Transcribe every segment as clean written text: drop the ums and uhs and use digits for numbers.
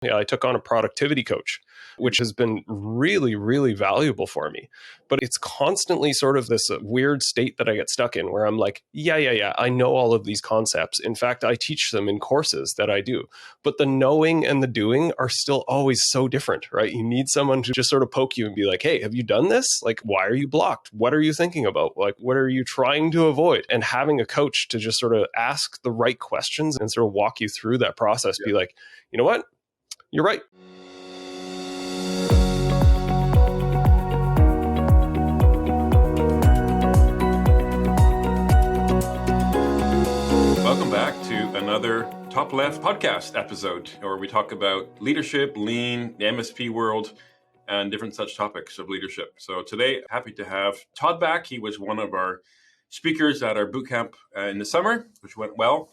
Yeah, I took on a productivity coach, which has been really, really valuable for me. But it's constantly sort of this weird state that I get stuck in where I'm like, yeah, I know all of these concepts. In fact, I teach them in courses that I do. But the knowing and the doing are still always so different, right? You need someone to just sort of poke you and be like, hey, have you done this? Like, why are you blocked? What are you thinking about? Like, what are you trying to avoid? And having a coach to just sort of ask the right questions and sort of walk you through that process, be like, you know what? You're right. Welcome back to another TopLeft podcast episode where we talk about leadership, lean, the MSP world, and different such topics of leadership. So today, happy to have Todd back. He was one of our speakers at our bootcamp in the summer, which went well.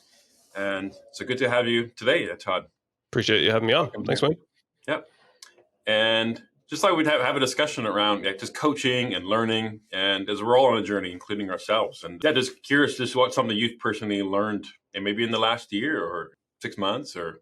And so good to have you today, Todd. Appreciate you having me on. Welcome. Thanks, Mike. Yep. And just like we'd have a discussion around just coaching and learning, and as we're all on a journey, including ourselves. And just curious, just what something you've personally learned, and maybe in the last year or 6 months, or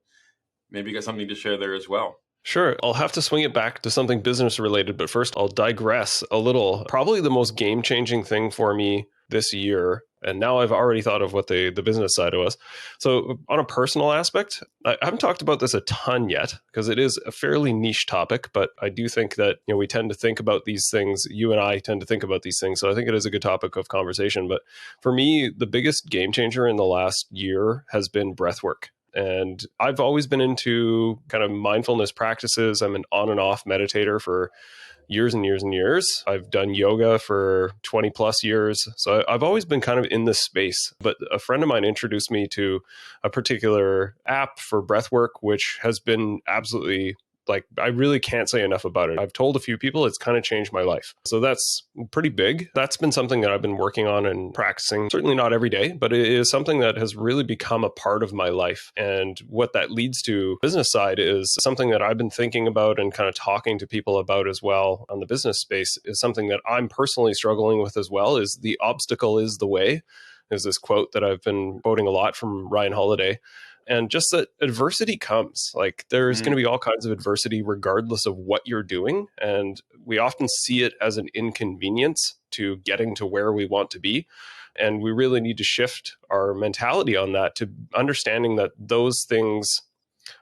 maybe you got something to share there as well. Sure. I'll have to swing it back to something business related, but first I'll digress a little. Probably the most game-changing thing for me this year, and now I've already thought of what the business side was. So on a personal aspect, I haven't talked about this a ton yet because it is a fairly niche topic, but I do think that we tend to think about these things. You and I tend to think about these things. So I think it is a good topic of conversation. But for me, the biggest game changer in the last year has been breath work. And I've always been into kind of mindfulness practices. I'm an on and off meditator for years and years and years. I've done yoga for 20 plus years. So I've always been kind of in this space. But a friend of mine introduced me to a particular app for breath work, which has been absolutely I really can't say enough about it. I've told a few people it's kind of changed my life. So that's pretty big. That's been something that I've been working on and practicing, certainly not every day, but it is something that has really become a part of my life. And what that leads to business side is something that I've been thinking about and kind of talking to people about as well on the business space is something that I'm personally struggling with as well, is the obstacle is the way. There's this quote that I've been quoting a lot from Ryan Holiday. And just that adversity comes. There's going to be all kinds of adversity regardless of what you're doing. And we often see it as an inconvenience to getting to where we want to be. And we really need to shift our mentality on that to understanding that those things,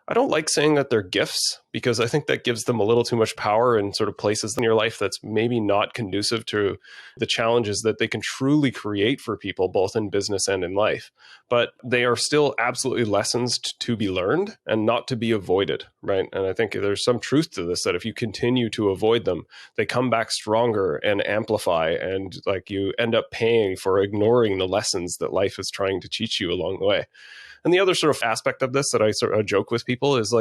I don't like saying that they're gifts because I think that gives them a little too much power and sort of places in your life that's maybe not conducive to the challenges that they can truly create for people, both in business and in life. But they are still absolutely lessons to be learned and not to be avoided, right? And I think there's some truth to this, that if you continue to avoid them, they come back stronger and amplify, and you end up paying for ignoring the lessons that life is trying to teach you along the way. And the other sort of aspect of this that I sort of joke with people is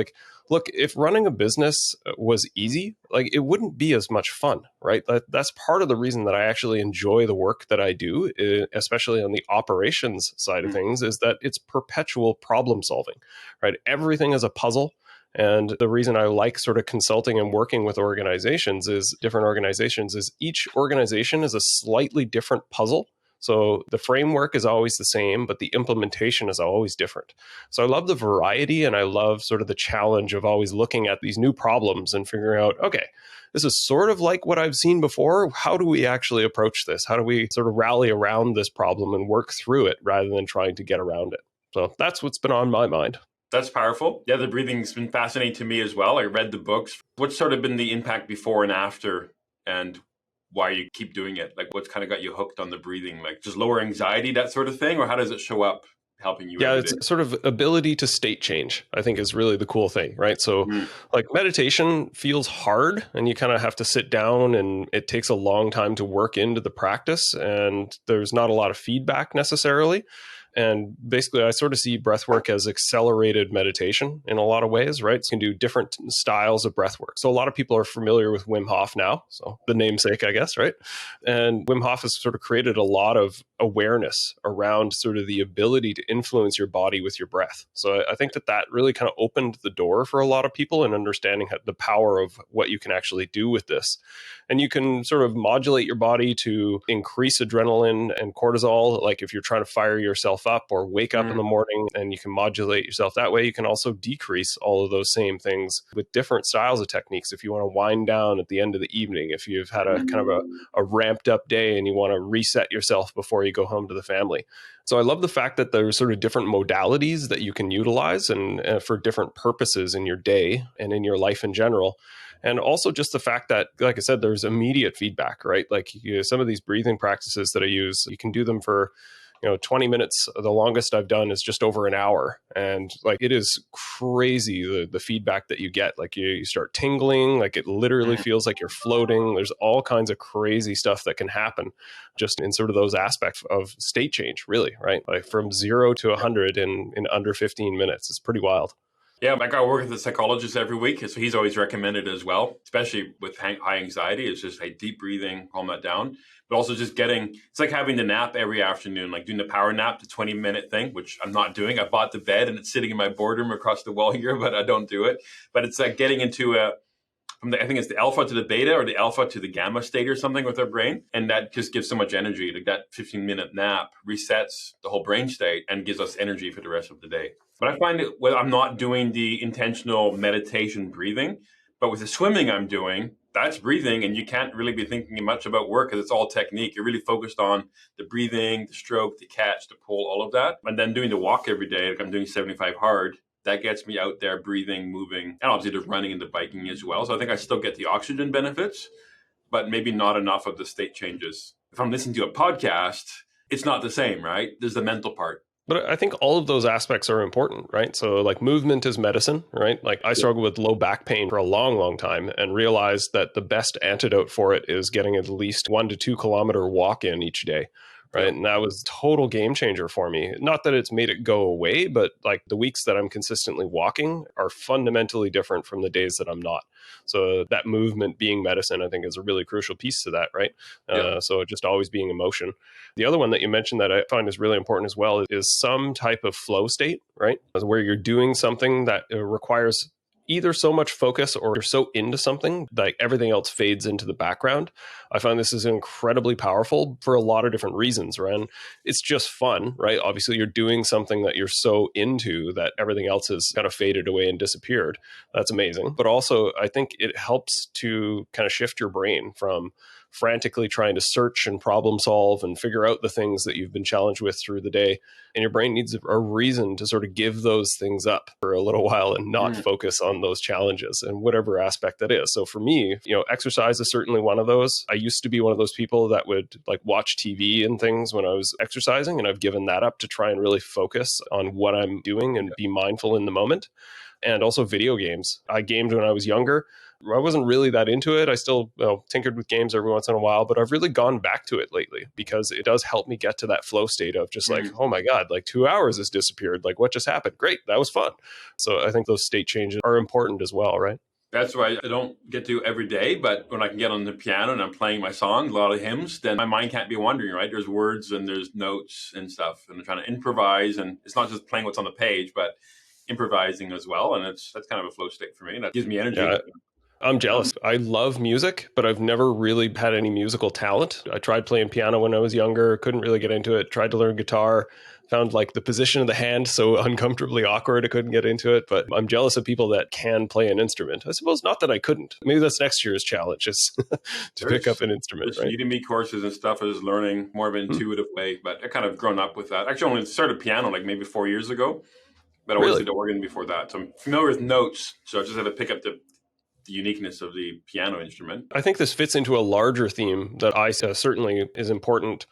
look, if running a business was easy, it wouldn't be as much fun, right? That's part of the reason that I actually enjoy the work that I do, especially on the operations side of things, is that it's perpetual problem solving, right? Everything is a puzzle. And the reason I like sort of consulting and working with different organizations, is each organization is a slightly different puzzle. So the framework is always the same, but the implementation is always different. So I love the variety, and I love sort of the challenge of always looking at these new problems and figuring out, okay, this is sort of like what I've seen before. How do we actually approach this? How do we sort of rally around this problem and work through it rather than trying to get around it? So that's what's been on my mind. That's powerful. Yeah, the breathing's been fascinating to me as well. I read the books. What's sort of been the impact before and after, and why you keep doing it? What's kind of got you hooked on the breathing? Just lower anxiety, that sort of thing? Or how does it show up helping you? Yeah, it's sort of ability to state change, I think, is really the cool thing, right? So meditation feels hard, and you kind of have to sit down, and it takes a long time to work into the practice, and there's not a lot of feedback necessarily. And basically, I sort of see breath work as accelerated meditation in a lot of ways, right? So you can do different styles of breath work. So a lot of people are familiar with Wim Hof now, so the namesake, I guess, right? And Wim Hof has sort of created a lot of awareness around sort of the ability to influence your body with your breath. So I think that really kind of opened the door for a lot of people in understanding the power of what you can actually do with this. And you can sort of modulate your body to increase adrenaline and cortisol, like if you're trying to fire yourself yourself up or wake up in the morning, and you can modulate yourself that way. You can also decrease all of those same things with different styles of techniques. If you want to wind down at the end of the evening, if you've had a kind of a ramped up day and you want to reset yourself before you go home to the family. So I love the fact that there's sort of different modalities that you can utilize and for different purposes in your day and in your life in general. And also just the fact that, like I said, there's immediate feedback, right? Like some of these breathing practices that I use, you can do them for 20 minutes. The longest I've done is just over an hour. And like, it is crazy, the feedback that you get. Like you start tingling, like it literally feels like you're floating. There's all kinds of crazy stuff that can happen just in sort of those aspects of state change, really, right? Like from 0 to 100 in under 15 minutes. It's pretty wild. Yeah, like I work with a psychologist every week, so he's always recommended as well, especially with high anxiety. It's just deep breathing, calm that down. But also just it's like having the nap every afternoon, like doing the power nap, the 20-minute thing, which I'm not doing. I bought the bed and it's sitting in my boardroom across the wall here, but I don't do it. But it's like getting into I think it's the alpha to the beta or the alpha to the gamma state or something with our brain. And that just gives so much energy. Like that 15-minute nap resets the whole brain state and gives us energy for the rest of the day. But I find it when I'm not doing the intentional meditation breathing, but with the swimming I'm doing, that's breathing, and you can't really be thinking much about work because it's all technique. You're really focused on the breathing, the stroke, the catch, the pull, all of that. And then doing the walk every day, like I'm doing 75 hard, that gets me out there breathing, moving, and obviously there's running and the biking as well. So I think I still get the oxygen benefits, but maybe not enough of the state changes. If I'm listening to a podcast, it's not the same, right? There's the mental part. But I think all of those aspects are important, right? So like movement is medicine, right? Like I struggled with low back pain for a long, long time and realized that the best antidote for it is getting at least 1 to 2 kilometer walk in each day. Right. And that was a total game changer for me. Not that it's made it go away, but like the weeks that I'm consistently walking are fundamentally different from the days that I'm not. So that movement being medicine, I think, is a really crucial piece to that, right? So just always being in motion. The other one that you mentioned that I find is really important as well is some type of flow state, right? Where you're doing something that requires either so much focus or you're so into something that everything else fades into the background. I find this is incredibly powerful for a lot of different reasons, right? And it's just fun, right? Obviously, you're doing something that you're so into that everything else has kind of faded away and disappeared. That's amazing. But also, I think it helps to kind of shift your brain from frantically trying to search and problem solve and figure out the things that you've been challenged with through the day. And your brain needs a reason to sort of give those things up for a little while and not focus on those challenges and whatever aspect that is. So for me, exercise is certainly one of those. I used to be one of those people that would like watch TV and things when I was exercising, and I've given that up to try and really focus on what I'm doing and be mindful in the moment. And also video games. I gamed when I was younger. I wasn't really that into it. I still tinkered with games every once in a while, but I've really gone back to it lately because it does help me get to that flow state of just like, oh my God, like 2 hours has disappeared. Like what just happened? Great. That was fun. So I think those state changes are important as well, right? That's why I don't get to every day, but when I can get on the piano and I'm playing my songs, a lot of hymns, then my mind can't be wandering, right? There's words and there's notes and stuff, and I'm trying to improvise, and it's not just playing what's on the page, but improvising as well. And that's kind of a flow state for me. And that gives me energy. Yeah. I'm jealous. I love music, but I've never really had any musical talent. I tried playing piano when I was younger, couldn't really get into it, tried to learn guitar, found like the position of the hand so uncomfortably awkward I couldn't get into it. But I'm jealous of people that can play an instrument. I suppose not that I couldn't. Maybe that's next year's challenge is to pick up an instrument. There's Udemy courses and stuff. I was learning more of an intuitive way, but I kind of grown up with that. Actually, I only started piano like maybe 4 years ago, but I always did organ before that. So I'm familiar with notes. So I just had to pick up the uniqueness of the piano instrument. I think this fits into a larger theme that I certainly is important.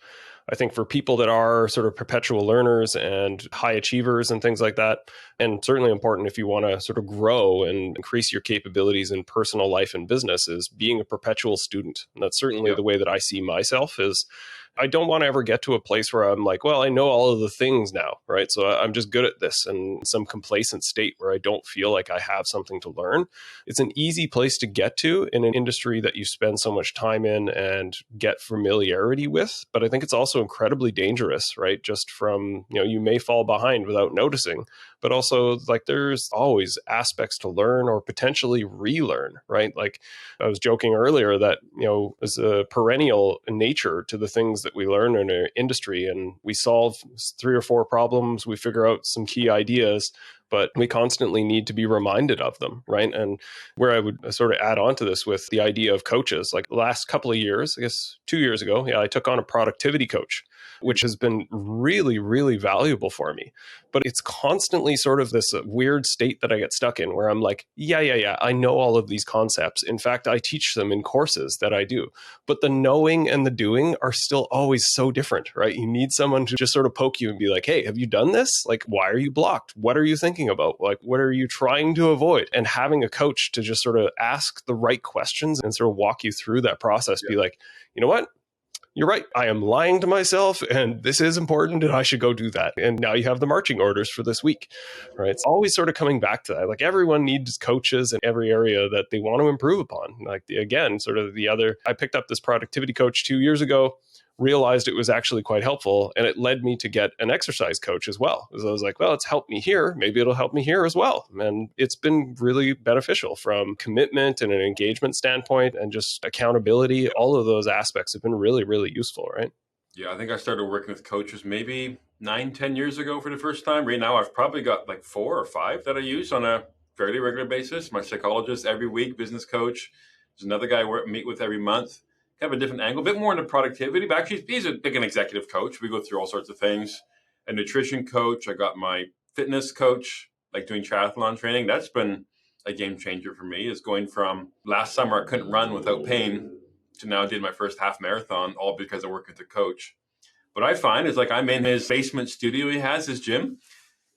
I think for people that are sort of perpetual learners and high achievers and things like that, and certainly important if you want to sort of grow and increase your capabilities in personal life and business, is being a perpetual student. And that's certainly the way that I see myself is I don't want to ever get to a place where I'm like, well, I know all of the things now, right? So I'm just good at this, and some complacent state where I don't feel like I have something to learn. It's an easy place to get to in an industry that you spend so much time in and get familiarity with. But I think it's also incredibly dangerous, right? Just from, you may fall behind without noticing. but also like there's always aspects to learn or potentially relearn, right? Like I was joking earlier that, there's a perennial nature to the things that we learn in our industry, and we solve 3 or 4 problems, we figure out some key ideas, but we constantly need to be reminded of them, right? And where I would sort of add on to this with the idea of coaches, like the last couple of years, I guess 2 years ago, I took on a productivity coach, which has been really, really valuable for me. But it's constantly sort of this weird state that I get stuck in where I'm like, yeah, I know all of these concepts. In fact, I teach them in courses that I do. But the knowing and the doing are still always so different, right? You need someone to just sort of poke you and be like, hey, have you done this? Like, why are you blocked? What are you thinking about? Like, what are you trying to avoid? And having a coach to just sort of ask the right questions and sort of walk you through that process, be like, you know what? You're right. I am lying to myself, and this is important, and I should go do that. And now you have the marching orders for this week, right? It's always sort of coming back to that. Like everyone needs coaches in every area that they want to improve upon. Like again, sort of I picked up this productivity coach 2 years ago, realized it was actually quite helpful, and it led me to get an exercise coach as well. So I was like, well, it's helped me here. Maybe it'll help me here as well. And it's been really beneficial from commitment and an engagement standpoint and just accountability. All of those aspects have been really, really useful, right? Yeah, I think I started working with coaches maybe 9, 10 years ago for the first time. Right now, I've probably got like 4 or 5 that I use on a fairly regular basis. My psychologist every week, business coach. There's another guy I meet with every month. Kind of a different angle, a bit more into productivity, but actually he's like an executive coach. We go through all sorts of things. A nutrition coach. I got my fitness coach, like doing triathlon training. That's been a game changer for me, is going from last summer I couldn't run without pain to now did my first half marathon, all because I work with a coach. What I find is like I'm in his basement studio he has, his gym,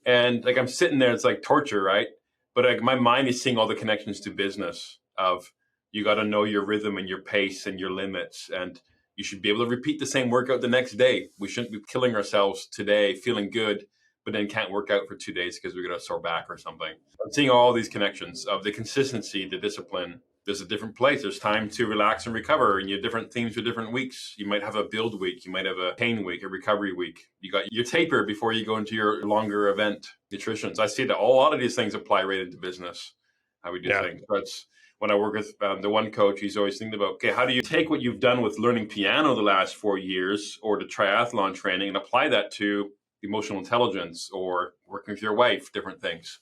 and like I'm sitting there, it's like torture, right? But like my mind is seeing all the connections to business of, you got to know your rhythm and your pace and your limits. And you should be able to repeat the same workout the next day. We shouldn't be killing ourselves today, feeling good, but then can't work out for 2 days because we got a sore back or something. I'm seeing all these connections of the consistency, the discipline. There's a different place. There's time to relax and recover. And you have different themes for different weeks. You might have a build week. You might have a pain week, a recovery week. You got your taper before you go into your longer event nutrition. So I see that a lot of these things apply right into business, how we do things. That's when I work with the one coach, he's always thinking about, okay, how do you take what you've done with learning piano the last 4 years or the triathlon training and apply that to emotional intelligence or working with your wife, different things.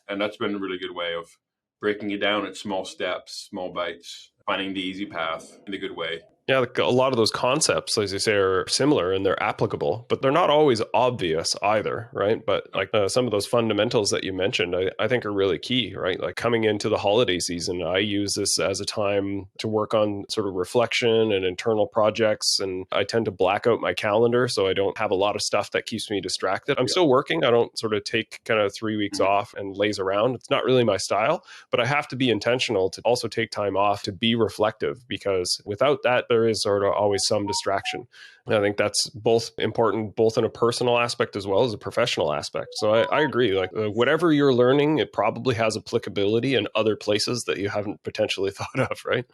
And that's been a really good way of breaking it down at small steps, small bites, finding the easy path in a good way. Yeah, like a lot of those concepts, as you say, are similar and they're applicable, but they're not always obvious either, right? But like some of those fundamentals that you mentioned, I think are really key, right? Like coming into the holiday season, I use this as a time to work on sort of reflection and internal projects. And I tend to black out my calendar so I don't have a lot of stuff that keeps me distracted. I'm still working. I don't sort of take kind of 3 weeks off and laze around. It's not really my style, but I have to be intentional to also take time off to be reflective, because without that, there is sort of always some distraction. And I think that's both important, both in a personal aspect as well as a professional aspect. So I agree, like whatever you're learning, it probably has applicability in other places that you haven't potentially thought of, right?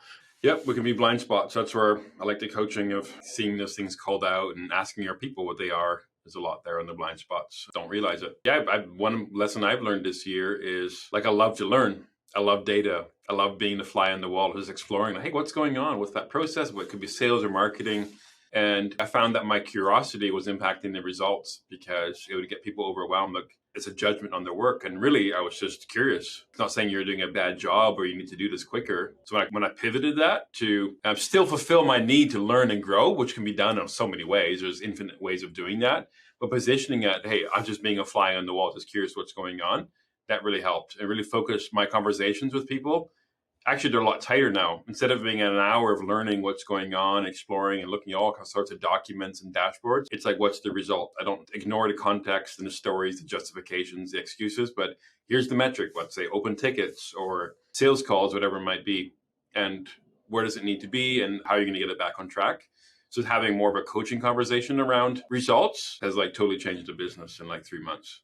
Yep, we can be blind spots. That's where I like the coaching of seeing those things called out and asking our people what they are. There's a lot there on the blind spots. Don't realize it. Yeah, one lesson I've learned this year is like I love to learn. I love data. I love being the fly on the wall, just exploring, like, hey, what's going on with that process? What could be sales or marketing? And I found that my curiosity was impacting the results because it would get people overwhelmed. Like it's a judgment on their work. And really, I was just curious. It's not saying you're doing a bad job or you need to do this quicker. So when I pivoted that to still fulfill my need to learn and grow, which can be done in so many ways. There's infinite ways of doing that. But positioning it, hey, I'm just being a fly on the wall, just curious what's going on. That really helped. It really focused my conversations with people. Actually, they're a lot tighter now. Instead of being an hour of learning what's going on, exploring and looking at all sorts of documents and dashboards, it's like, what's the result? I don't ignore the context and the stories, the justifications, the excuses, but here's the metric. Let's say open tickets or sales calls, whatever it might be. And where does it need to be and how are you going to get it back on track? So having more of a coaching conversation around results has like totally changed the business in like 3 months.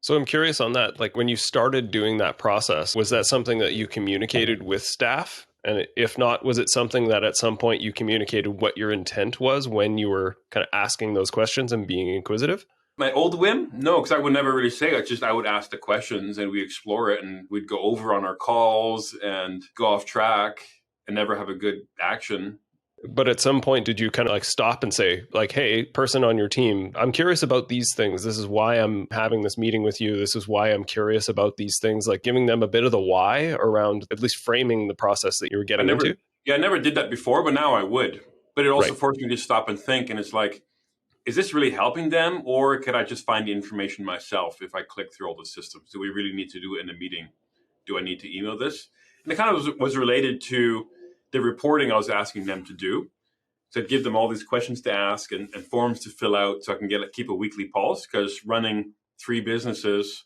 So I'm curious on that. Like when you started doing that process, was that something that you communicated with staff? And if not, was it something that at some point you communicated what your intent was when you were kind of asking those questions and being inquisitive? My old whim? No, because I would never really say it. Just I would ask the questions and we explore it and we'd go over on our calls and go off track and never have a good action. But at some point, did you kind of like stop and say, like, hey, person on your team, I'm curious about these things. This is why I'm having this meeting with you. This is why I'm curious about these things, like giving them a bit of the why around at least framing the process that you were getting into? Yeah, I never did that before, but now I would. But it also Right. forced me to stop and think. And it's like, is this really helping them? Or could I just find the information myself if I click through all the systems? Do we really need to do it in a meeting? Do I need to email this? And it kind of was related to the reporting I was asking them to do. So I'd give them all these questions to ask and forms to fill out so I can keep a weekly pulse, because running 3 businesses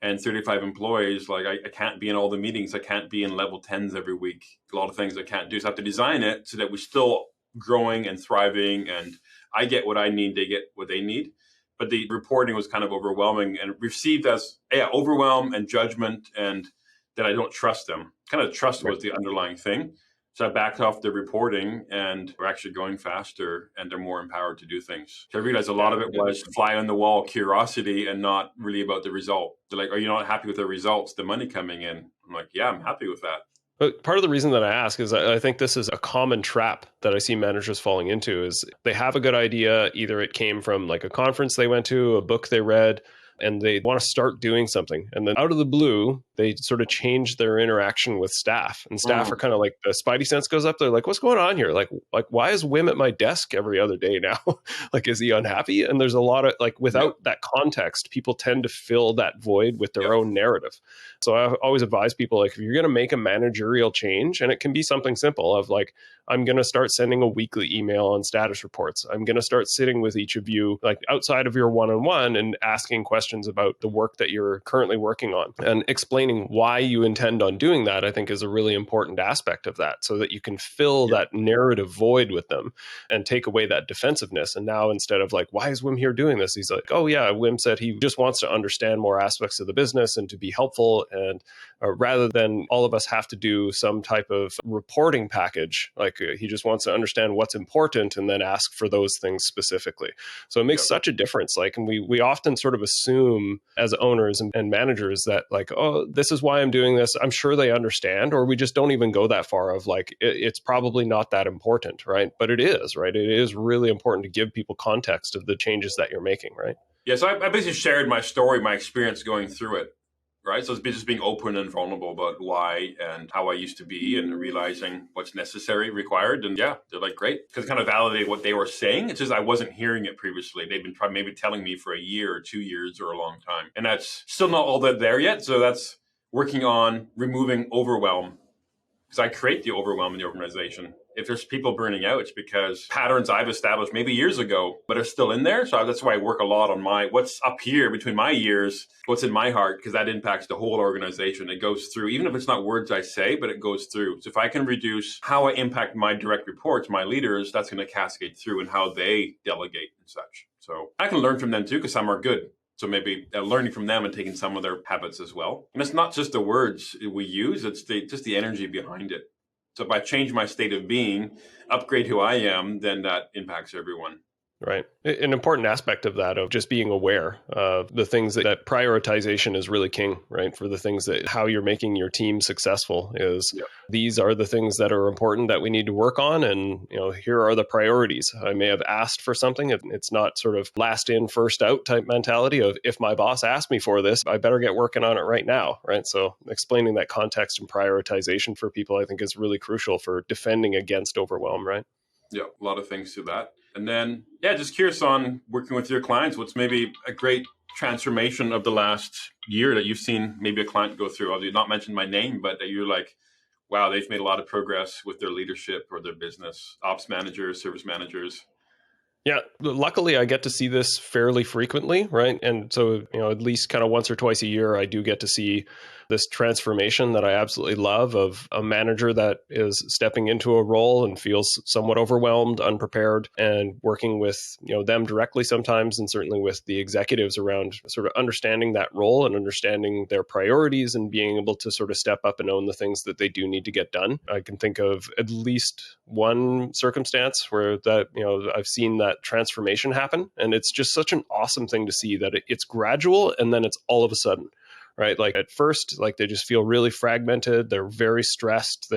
and 35 employees, like I can't be in all the meetings. I can't be in level 10s every week. A lot of things I can't do. So I have to design it so that we're still growing and thriving and I get what I need, they get what they need. But the reporting was kind of overwhelming and received as overwhelm and judgment and that I don't trust them. Kind of trust was the underlying thing. So I backed off the reporting and we're actually going faster and they're more empowered to do things. So I realized a lot of it was fly on the wall curiosity and not really about the result. They're like, are you not happy with the results, the money coming in? I'm like, yeah, I'm happy with that. But part of the reason that I ask is I think this is a common trap that I see managers falling into is they have a good idea. Either it came from like a conference they went to, a book they read, and they want to start doing something. And then out of the blue, they sort of change their interaction with staff. And staff are kind of like, the spidey sense goes up. They're like, what's going on here? Like why is Wim at my desk every other day now? Like, is he unhappy? And there's a lot of like, without that context, people tend to fill that void with their own narrative. So I always advise people, like, if you're going to make a managerial change, and it can be something simple of like, I'm going to start sending a weekly email on status reports. I'm going to start sitting with each of you, like outside of your one-on-one, and asking questions about the work that you're currently working on and explaining why you intend on doing that. I think is a really important aspect of that, so that you can fill that narrative void with them and take away that defensiveness. And now instead of like, why is Wim here doing this? He's like, oh yeah, Wim said he just wants to understand more aspects of the business and to be helpful. And rather than all of us have to do some type of reporting package, like he just wants to understand what's important and then ask for those things specifically. So it makes such a difference. Like, and we often sort of assume as owners and managers that like, oh, this is why I'm doing this. I'm sure they understand, or we just don't even go that far of like, it's probably not that important, right? But it is, right? It is really important to give people context of the changes that you're making, right? Yeah, so I basically shared my story, my experience going through it. Right. So it's just being open and vulnerable about why and how I used to be and realizing what's necessary, required. And yeah, they're like, great. Because it kind of validated what they were saying. It's just I wasn't hearing it previously. They've been maybe telling me for a year or 2 years or a long time. And that's still not all that there yet. So that's working on removing overwhelm. Because I create the overwhelm in the organization. If there's people burning out, it's because patterns I've established maybe years ago, but are still in there. So that's why I work a lot on what's up here between my ears, what's in my heart, because that impacts the whole organization. It goes through, even if it's not words I say, but it goes through. So if I can reduce how I impact my direct reports, my leaders, that's going to cascade through and how they delegate and such. So I can learn from them too, because some are good. So maybe learning from them and taking some of their habits as well. And it's not just the words we use, it's just the energy behind it. So if I change my state of being, upgrade who I am, then that impacts everyone. Right. An important aspect of that, of just being aware of the things that prioritization is really king, right? For the things that how you're making your team successful is these are the things that are important that we need to work on. And, here are the priorities. I may have asked for something. It's not sort of last in, first out type mentality of if my boss asked me for this, I better get working on it right now, right? So explaining that context and prioritization for people, I think is really crucial for defending against overwhelm, right? Yeah, a lot of things to that. And then, just curious on working with your clients, what's maybe a great transformation of the last year that you've seen maybe a client go through? I'll not mention my name, but that you're like, wow, they've made a lot of progress with their leadership or their business, ops managers, service managers. Yeah, luckily I get to see this fairly frequently, right? And so, at least kind of once or twice a year, I do get to see this transformation that I absolutely love of a manager that is stepping into a role and feels somewhat overwhelmed, unprepared, and working with them directly sometimes, and certainly with the executives around sort of understanding that role and understanding their priorities and being able to sort of step up and own the things that they do need to get done. I can think of at least one circumstance where that I've seen that transformation happen, and it's just such an awesome thing to see that it's gradual and then it's all of a sudden, right? Like at first, like they just feel really fragmented. They're very stressed.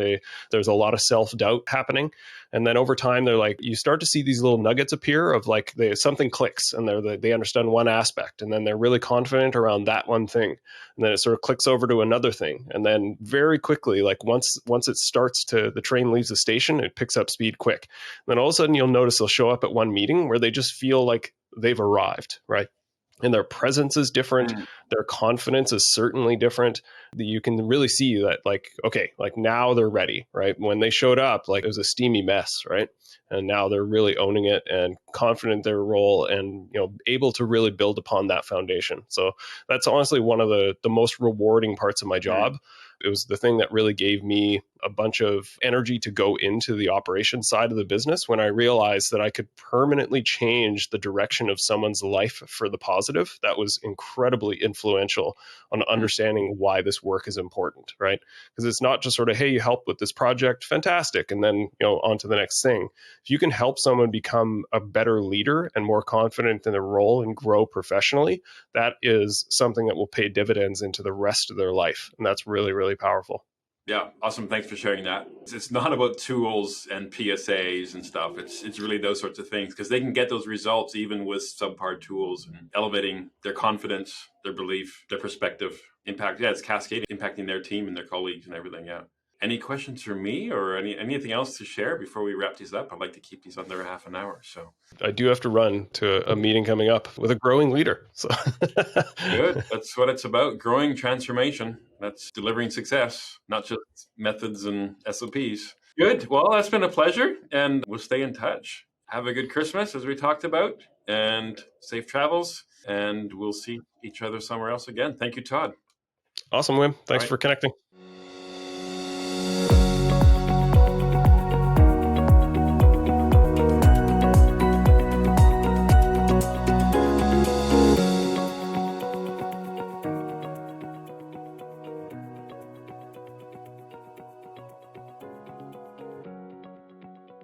There's a lot of self-doubt happening. And then over time, they're like, you start to see these little nuggets appear of like something clicks and they understand one aspect. And then they're really confident around that one thing. And then it sort of clicks over to another thing. And then very quickly, like once it starts the train leaves the station, it picks up speed quick. And then all of a sudden you'll notice they'll show up at one meeting where they just feel like they've arrived, right? And their presence is different. Their confidence is certainly different. You can really see that, like, okay, like now they're ready, right? When they showed up, like it was a steamy mess, right? And now they're really owning it and confident in their role and, able to really build upon that foundation. So that's honestly one of the most rewarding parts of my job. It was the thing that really gave me a bunch of energy to go into the operations side of the business when I realized that I could permanently change the direction of someone's life for the positive. That was incredibly influential on understanding why this work is important, right? Because it's not just sort of, hey, you help with this project, fantastic, and then, on to the next thing. If you can help someone become a better leader and more confident in their role and grow professionally, that is something that will pay dividends into the rest of their life. And that's really, really powerful. Yeah, awesome. Thanks for sharing that. It's not about tools and PSAs and stuff. It's really those sorts of things, because they can get those results even with subpar tools, and elevating their confidence, their belief, their perspective, impact. Yeah, it's cascading, impacting their team and their colleagues and everything. Yeah. Any questions for me or anything else to share before we wrap these up? I'd like to keep these under half an hour. So I do have to run to a meeting coming up with a growing leader. So good. That's what it's about. Growing transformation. That's delivering success, not just methods and SOPs. Good. Well, that's been a pleasure, and we'll stay in touch. Have a good Christmas, as we talked about, and safe travels. And we'll see each other somewhere else again. Thank you, Todd. Awesome, Wim. Thanks for connecting.